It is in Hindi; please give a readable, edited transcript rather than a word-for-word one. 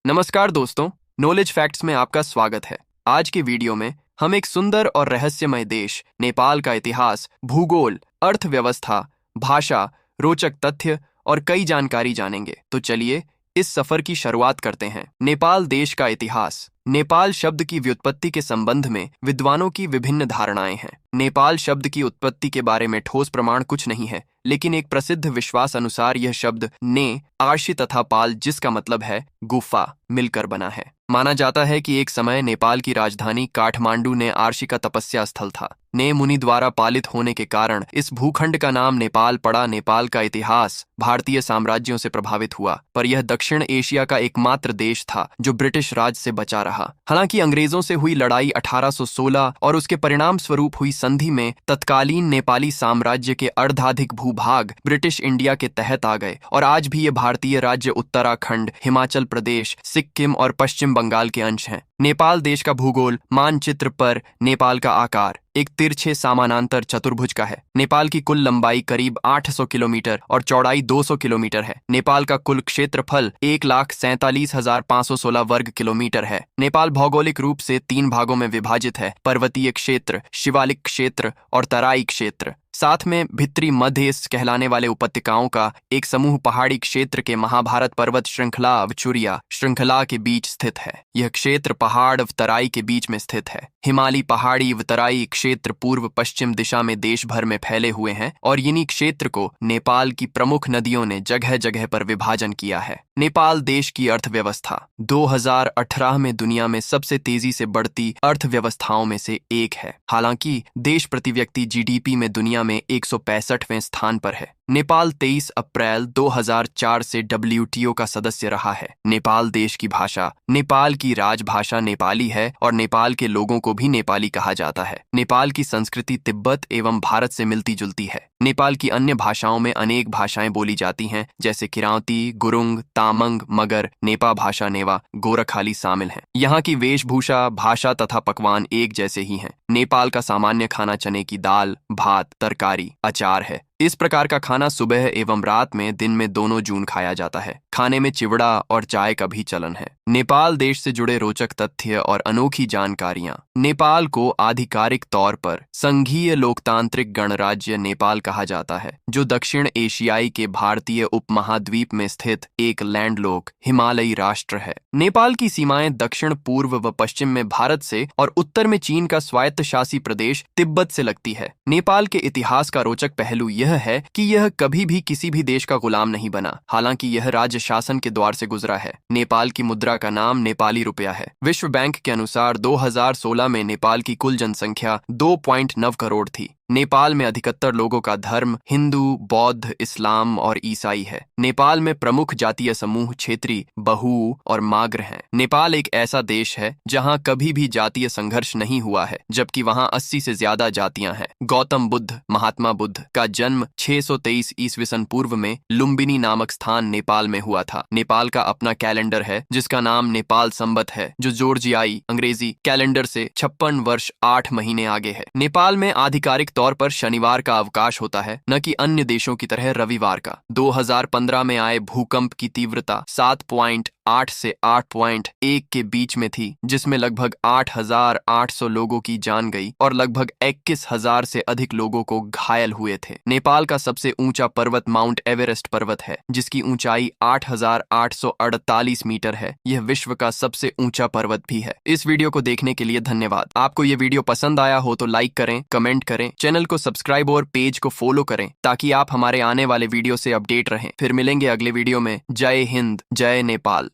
नमस्कार दोस्तों, नॉलेज फैक्ट्स में आपका स्वागत है। आज की वीडियो में हम एक सुंदर और रहस्यमय देश नेपाल का इतिहास, भूगोल, अर्थव्यवस्था, भाषा, रोचक तथ्य और कई जानकारी जानेंगे। तो चलिए इस सफर की शुरुआत करते हैं। नेपाल देश का इतिहास। नेपाल शब्द की व्युत्पत्ति के संबंध में विद्वानों की विभिन्न धारणाएं हैं। नेपाल शब्द की उत्पत्ति के बारे में ठोस प्रमाण कुछ नहीं है, लेकिन एक प्रसिद्ध विश्वास अनुसार यह शब्द ने, आर्षि तथा पाल, जिसका मतलब है गुफा, मिलकर बना है। माना जाता है कि एक समय नेपाल की राजधानी काठमांडू ने आर्षि का तपस्या स्थल था। ने मुनि द्वारा पालित होने के कारण इस भूखंड का नाम नेपाल पड़ा। नेपाल का इतिहास भारतीय साम्राज्यों से प्रभावित हुआ, पर यह दक्षिण एशिया का एकमात्र देश था जो ब्रिटिश राज से बचा रहा। हालांकि अंग्रेजों से हुई लड़ाई 1816 और उसके परिणाम स्वरूप हुई संधि में तत्कालीन नेपाली साम्राज्य के अर्धाधिक भूभाग ब्रिटिश इंडिया के तहत आ गए और आज भी ये भारतीय राज्य उत्तराखंड, हिमाचल प्रदेश, सिक्किम और पश्चिम बंगाल के अंश हैं। नेपाल देश का भूगोल। मानचित्र पर नेपाल का आकार एक तिरछे समानांतर चतुर्भुज का है। नेपाल की कुल लंबाई करीब 800 किलोमीटर और चौड़ाई 200 किलोमीटर है। नेपाल का कुल क्षेत्रफल 1,47,516 वर्ग किलोमीटर है। नेपाल भौगोलिक रूप से 3 भागों में विभाजित है: पर्वतीय क्षेत्र, शिवालिक क्षेत्र और तराई क्षेत्र। साथ में भित्री मध्य कहलाने वाले उपत्यकाओं का एक समूह पहाड़ी क्षेत्र के महाभारत पर्वत श्रृंखला अवचुरिया श्रृंखला के बीच स्थित है। यह क्षेत्र पहाड़ व तराई के बीच में स्थित है। हिमालय पहाड़ी व तराई क्षेत्र पूर्व पश्चिम दिशा में देश भर में फैले हुए हैं और इन्हीं क्षेत्र को नेपाल की प्रमुख नदियों ने जगह जगह पर विभाजन किया है। नेपाल देश की अर्थव्यवस्था 2018 में दुनिया में सबसे तेजी से बढ़ती अर्थव्यवस्थाओं में से एक है। हालांकि देश प्रति व्यक्ति जीडीपी में दुनिया में 165वें स्थान पर है। नेपाल 23 अप्रैल 2004 से डब्ल्यूटीओ का सदस्य रहा है। नेपाल देश की भाषा। नेपाल की राजभाषा नेपाली है और नेपाल के लोगों को भी नेपाली कहा जाता है। नेपाल की संस्कृति तिब्बत एवं भारत से मिलती जुलती है। नेपाल की अन्य भाषाओं में अनेक भाषाएं बोली जाती हैं, जैसे किरांती, गुरुंग, तामंग, मगर, नेपा भाषा, नेवा, गोरखाली शामिल हैं। यहाँ की वेशभूषा, भाषा तथा पकवान एक जैसे ही हैं। नेपाल का सामान्य खाना चने की दाल, भात, तरकारी, अचार है। इस प्रकार का खाना सुबह एवं रात में, दिन में दोनों जून खाया जाता है। खाने में चिवड़ा और चाय का भी चलन है। नेपाल देश से जुड़े रोचक तथ्य और अनोखी जानकारियां। नेपाल को आधिकारिक तौर पर संघीय लोकतांत्रिक गणराज्य नेपाल कहा जाता है, जो दक्षिण एशियाई के भारतीय उपमहाद्वीप में स्थित एक लैंडलॉक हिमालयी राष्ट्र है। नेपाल की सीमाएं दक्षिण पूर्व व पश्चिम में भारत से और उत्तर में चीन का स्वायत्तशासी प्रदेश तिब्बत से लगती है। नेपाल के इतिहास का रोचक पहलू यह है कि यह कभी भी किसी भी देश का गुलाम नहीं बना। हालांकि यह राज्य शासन के द्वार से गुजरा है। नेपाल की मुद्रा का नाम नेपाली रुपया है। विश्व बैंक के अनुसार 2016 में नेपाल की कुल जनसंख्या 2.9 करोड़ थी। नेपाल में अधिकतर लोगों का धर्म हिंदू, बौद्ध, इस्लाम और ईसाई है। नेपाल में प्रमुख जातीय समूह क्षेत्री, बहु और माग्र हैं। नेपाल एक ऐसा देश है जहां कभी भी जातीय संघर्ष नहीं हुआ है, जबकि वहां 80 से ज्यादा जातियां हैं। गौतम बुद्ध, महात्मा बुद्ध का जन्म 623 ईस्वीसन पूर्व में लुम्बिनी नामक स्थान नेपाल में हुआ था। नेपाल का अपना कैलेंडर है जिसका नाम नेपाल संवत है, जो जॉर्जियाई अंग्रेजी कैलेंडर से 56 वर्ष 8 महीने आगे है। नेपाल में आधिकारिक तौर पर शनिवार का अवकाश होता है, न कि अन्य देशों की तरह रविवार का। 2015 में आए भूकंप की तीव्रता 7.8 से 8.1 के बीच में थी, जिसमें लगभग 8,800 लोगों की जान गई और लगभग 21,000 से अधिक लोगों को घायल हुए थे। नेपाल का सबसे ऊंचा पर्वत माउंट एवरेस्ट पर्वत है, जिसकी ऊंचाई 8,848 मीटर है। यह विश्व का सबसे ऊंचा पर्वत भी है। इस वीडियो को देखने के लिए धन्यवाद। आपको यह वीडियो पसंद आया हो तो लाइक करें, कमेंट करें, चैनल को सब्सक्राइब और पेज को फॉलो करें ताकि आप हमारे आने वाले वीडियो से अपडेट रहें। फिर मिलेंगे अगले वीडियो में। जय हिंद, जय नेपाल।